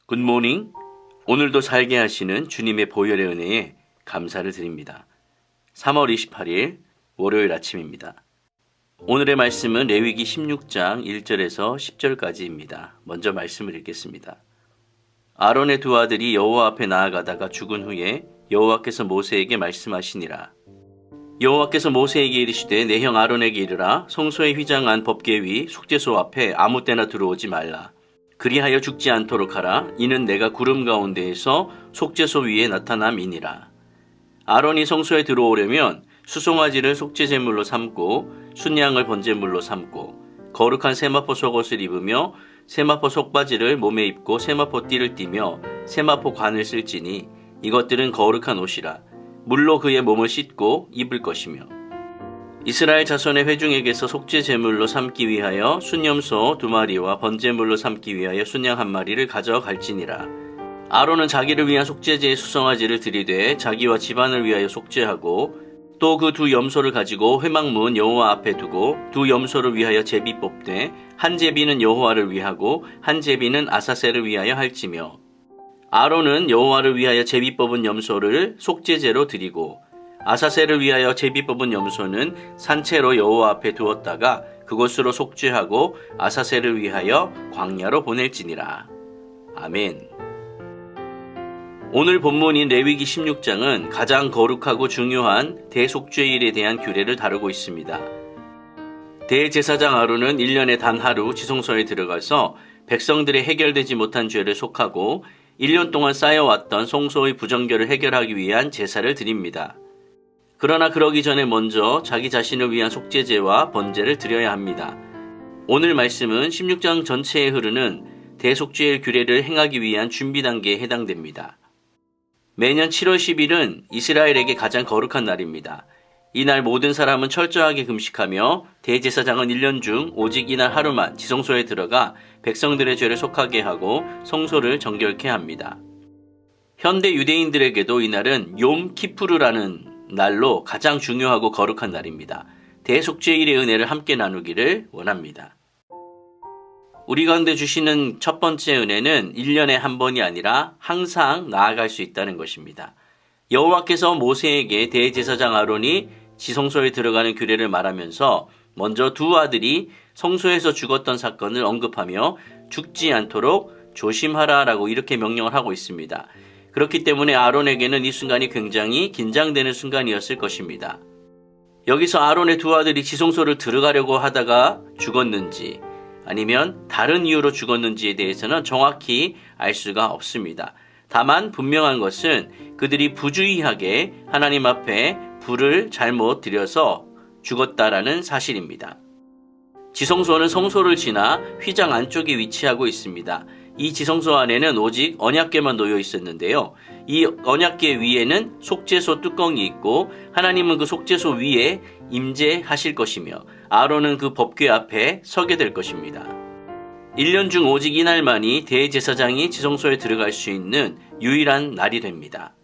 굿모닝. 오늘도 살게 하시는 주님의 보혈의 은혜에 감사를 드립니다. 3월 28일 월요일 아침입니다. 오늘의 말씀은 레위기 16장 1절에서 10절까지입니다. 먼저 말씀을 읽겠습니다. 아론의 두 아들이 여호와 앞에 나아가다가 죽은 후에 여호와께서 모세에게 말씀하시니라. 여호와께서 모세에게 이르시되 내 형 아론에게 이르라. 성소에 휘장한 법궤 속죄소 앞에 아무 때나 들어오지 말라. 그리하여 죽지 않도록 하라. 이는 내가 구름 가운데에서 속죄소 위에 나타남이니라. 아론이 성소에 들어오려면 수송아지를 속죄제물로 삼고 순양을 번제물로 삼고 거룩한 세마포 속옷을 입으며 세마포 속바지를 몸에 입고 세마포 띠를 띠며 세마포 관을 쓸지니 이것들은 거룩한 옷이라. 물로 그의 몸을 씻고 입을 것이며 이스라엘 자손의 회중에게서 속죄 제물로 삼기 위하여 순염소 2마리와 번제물로 삼기 위하여 순양 1마리를 가져갈지니라. 아론은 자기를 위한 속죄제의 수송아지를 들이되 자기와 집안을 위하여 속죄하고 또 그 두 염소를 가지고 회막문 여호와 앞에 두고 두 염소를 위하여 제비 뽑되 한 제비는 여호와를 위하고 한 제비는 아사셀을 위하여 할지며 아론은 여호와를 위하여 제비 뽑은 염소를 속죄제로 드리고 아사셀을 위하여 제비 뽑은 염소는 산채로 여호와 앞에 두었다가 그곳으로 속죄하고 아사셀을 위하여 광야로 보낼지니라. 아멘. 오늘 본문인 레위기 16장은 가장 거룩하고 중요한 대속죄일에 대한 규례를 다루고 있습니다. 대제사장 아론은 1년에 단 하루 지성소에 들어가서 백성들의 해결되지 못한 죄를 속하고 1년 동안 쌓여왔던 성소의 부정결을 해결하기 위한 제사를 드립니다. 그러나 그러기 전에 먼저 자기 자신을 위한 속죄제와 번제를 드려야 합니다. 오늘 말씀은 16장 전체에 흐르는 대속죄일 규례를 행하기 위한 준비 단계에 해당됩니다. 매년 7월 10일은 이스라엘에게 가장 거룩한 날입니다. 이날 모든 사람은 철저하게 금식하며 대제사장은 1년 중 오직 이날 하루만 지성소에 들어가 백성들의 죄를 속하게 하고 성소를 정결케 합니다. 현대 유대인들에게도 이날은 욤 키푸르라는 날로 가장 중요하고 거룩한 날입니다. 대속죄일의 은혜를 함께 나누기를 원합니다. 우리 가운데 주시는 첫 번째 은혜는 1년에 한 번이 아니라 항상 나아갈 수 있다는 것입니다. 여호와께서 모세에게 대제사장 아론이 지성소에 들어가는 규례를 말하면서 먼저 두 아들이 성소에서 죽었던 사건을 언급하며 죽지 않도록 조심하라라고 이렇게 명령을 하고 있습니다. 그렇기 때문에 아론에게는 이 순간이 굉장히 긴장되는 순간이었을 것입니다. 여기서 아론의 두 아들이 지성소를 들어가려고 하다가 죽었는지 아니면 다른 이유로 죽었는지에 대해서는 정확히 알 수가 없습니다. 다만 분명한 것은 그들이 부주의하게 하나님 앞에 불을 잘못 들여서 죽었다라는 사실입니다. 지성소는 성소를 지나 휘장 안쪽에 위치하고 있습니다. 이 지성소 안에는 오직 언약궤만 놓여 있었는데요. 이 언약궤 위에는 속죄소 뚜껑이 있고 하나님은 그 속죄소 위에 임재하실 것이며 아론은 그 법궤 앞에 서게 될 것입니다. 1년 중 오직 이날만이 대제사장이 지성소에 들어갈 수 있는 유일한 날이 됩니다.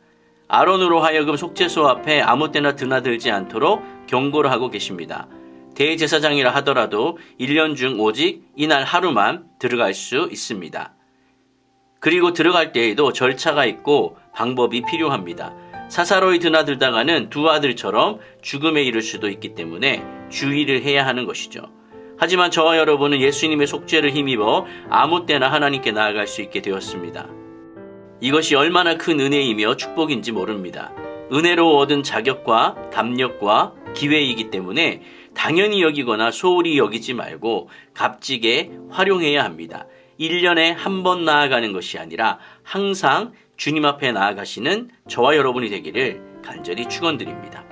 아론으로 하여금 속죄소 앞에 아무 때나 드나들지 않도록 경고를 하고 계십니다. 대제사장이라 하더라도 1년 중 오직 이날 하루만 들어갈 수 있습니다. 그리고 들어갈 때에도 절차가 있고 방법이 필요합니다. 사사로이 드나들다가는 두 아들처럼 죽음에 이를 수도 있기 때문에 주의를 해야 하는 것이죠. 하지만 저와 여러분은 예수님의 속죄를 힘입어 아무 때나 하나님께 나아갈 수 있게 되었습니다. 이것이 얼마나 큰 은혜이며 축복인지 모릅니다. 은혜로 얻은 자격과 담력과 기회이기 때문에 당연히 여기거나 소홀히 여기지 말고 값지게 활용해야 합니다. 1년에 한 번 나아가는 것이 아니라 항상 주님 앞에 나아가시는 저와 여러분이 되기를 간절히 축원드립니다.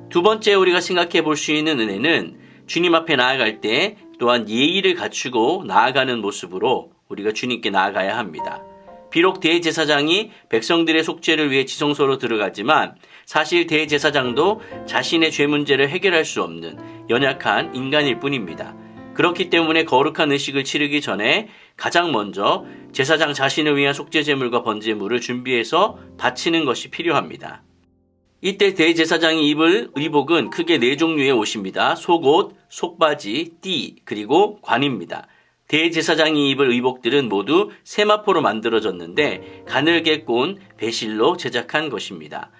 두 번째 우리가 생각해 볼 수 있는 은혜는 주님 앞에 나아갈 때 또한 예의를 갖추고 나아가는 모습으로 우리가 주님께 나아가야 합니다. 비록 대제사장이 백성들의 속죄를 위해 지성소로 들어가지만 사실 대제사장도 자신의 죄 문제를 해결할 수 없는 연약한 인간일 뿐입니다. 그렇기 때문에 거룩한 의식을 치르기 전에 가장 먼저 제사장 자신을 위한 속죄 제물과 번제물을 준비해서 바치는 것이 필요합니다. 이때 대제사장이 입을 의복은 크게 4종류의 옷입니다. 속옷, 속바지, 띠, 그리고 관입니다. 대제사장이 입을 의복들은 모두 세마포로 만들어졌는데 가늘게 꼰 배실로 제작한 것입니다.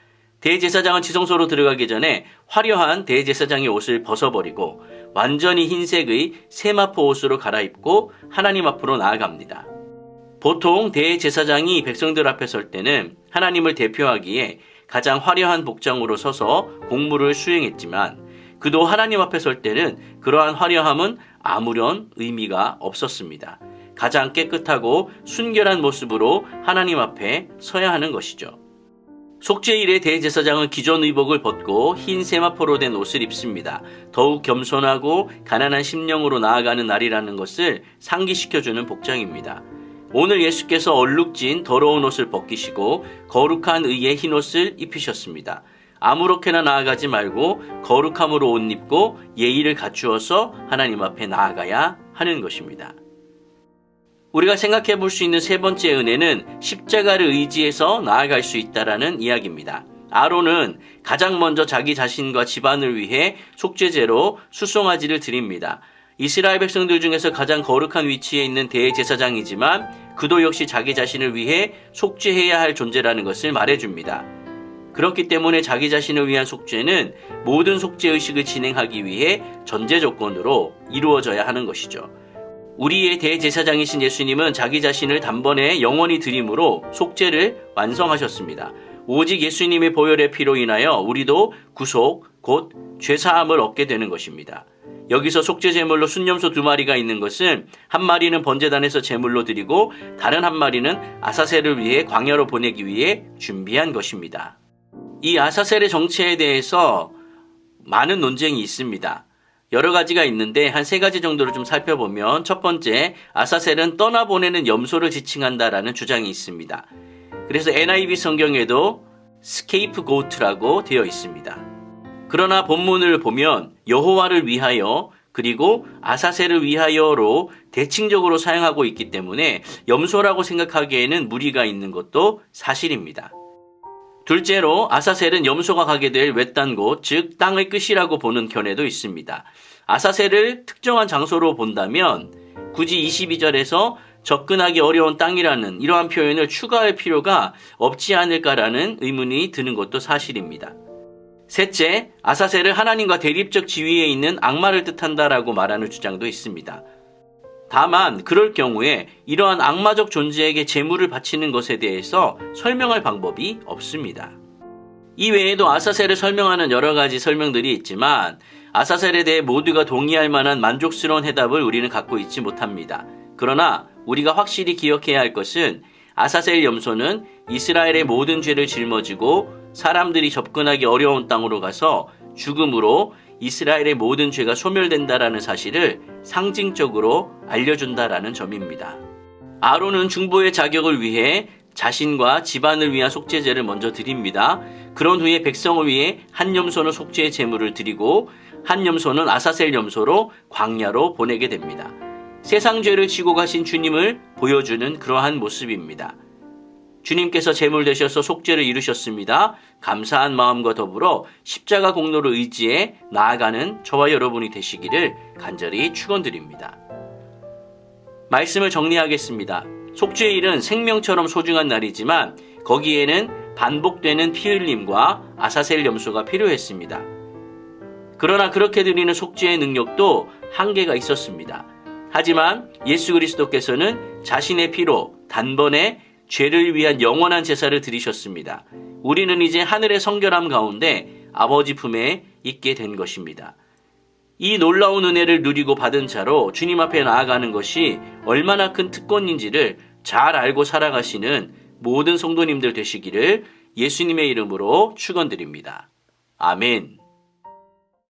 대제사장은 지성소로 들어가기 전에 화려한 대제사장의 옷을 벗어버리고 완전히 흰색의 세마포 옷으로 갈아입고 하나님 앞으로 나아갑니다. 보통 대제사장이 백성들 앞에 설 때는 하나님을 대표하기에 가장 화려한 복장으로 서서 공무를 수행했지만 그도 하나님 앞에 설 때는 그러한 화려함은 아무런 의미가 없었습니다. 가장 깨끗하고 순결한 모습으로 하나님 앞에 서야 하는 것이죠. 속죄일에 대제사장은 기존 의복을 벗고 흰 세마포로 된 옷을 입습니다. 더욱 겸손하고 가난한 심령으로 나아가는 날이라는 것을 상기시켜주는 복장입니다. 오늘 예수께서 얼룩진 더러운 옷을 벗기시고 거룩한 의의 흰 옷을 입히셨습니다. 아무렇게나 나아가지 말고 거룩함으로 옷 입고 예의를 갖추어서 하나님 앞에 나아가야 하는 것입니다. 우리가 생각해 볼 수 있는 세 번째 은혜는 십자가를 의지해서 나아갈 수 있다라는 이야기입니다. 아론은 가장 먼저 자기 자신과 집안을 위해 속죄제로 수송아지를 드립니다. 이스라엘 백성들 중에서 가장 거룩한 위치에 있는 대제사장이지만 그도 역시 자기 자신을 위해 속죄해야 할 존재라는 것을 말해줍니다. 그렇기 때문에 자기 자신을 위한 속죄는 모든 속죄의식을 진행하기 위해 전제 조건으로 이루어져야 하는 것이죠. 우리의 대제사장이신 예수님은 자기 자신을 단번에 영원히 드림으로 속죄를 완성하셨습니다. 오직 예수님의 보혈의 피로 인하여 우리도 구속, 곧 죄사함을 얻게 되는 것입니다. 여기서 속죄 제물로 순염소 2마리가 있는 것은 한 마리는 번제단에서 제물로 드리고 다른 한 마리는 아사셀을 위해 광야로 보내기 위해 준비한 것입니다. 이 아사셀의 정체에 대해서 많은 논쟁이 있습니다. 여러 가지가 있는데 한 3가지 정도를 좀 살펴보면 첫 번째, 아사셀은 떠나보내는 염소를 지칭한다라는 주장이 있습니다. 그래서 NIV 성경에도 스케이프고트라고 되어 있습니다. 그러나 본문을 보면 여호와를 위하여 그리고 아사셀을 위하여로 대칭적으로 사용하고 있기 때문에 염소라고 생각하기에는 무리가 있는 것도 사실입니다. 둘째로 아사셀은 염소가 가게 될 외딴 곳, 즉 땅의 끝이라고 보는 견해도 있습니다. 아사셀을 특정한 장소로 본다면 굳이 22절에서 접근하기 어려운 땅이라는 이러한 표현을 추가할 필요가 없지 않을까라는 의문이 드는 것도 사실입니다. 셋째, 아사셀을 하나님과 대립적 지위에 있는 악마를 뜻한다라고 말하는 주장도 있습니다. 다만 그럴 경우에 이러한 악마적 존재에게 제물을 바치는 것에 대해서 설명할 방법이 없습니다. 이 외에도 아사셀을 설명하는 여러 가지 설명들이 있지만 아사셀에 대해 모두가 동의할 만한 만족스러운 해답을 우리는 갖고 있지 못합니다. 그러나 우리가 확실히 기억해야 할 것은 아사셀 염소는 이스라엘의 모든 죄를 짊어지고 사람들이 접근하기 어려운 땅으로 가서 죽음으로 이스라엘의 모든 죄가 소멸된다라는 사실을 상징적으로 알려준다라는 점입니다. 아론은 중보의 자격을 위해 자신과 집안을 위한 속죄제를 먼저 드립니다. 그런 후에 백성을 위해 한 염소는 속죄의 제물을 드리고 한 염소는 아사셀 염소로 광야로 보내게 됩니다. 세상 죄를 지고 가신 주님을 보여주는 그러한 모습입니다. 주님께서 제물 되셔서 속죄를 이루셨습니다. 감사한 마음과 더불어 십자가 공로를 의지해 나아가는 저와 여러분이 되시기를 간절히 축원드립니다. 말씀을 정리하겠습니다. 속죄일은 생명처럼 소중한 날이지만 거기에는 반복되는 피 흘림과 아사셀 염소가 필요했습니다. 그러나 그렇게 드리는 속죄의 능력도 한계가 있었습니다. 하지만 예수 그리스도께서는 자신의 피로 단번에 죄를 위한 영원한 제사를 드리셨습니다. 우리는 이제 하늘의 성결함 가운데 아버지 품에 있게 된 것입니다. 이 놀라운 은혜를 누리고 받은 자로 주님 앞에 나아가는 것이 얼마나 큰 특권인지를 잘 알고 살아가시는 모든 성도님들 되시기를 예수님의 이름으로 축원드립니다. 아멘.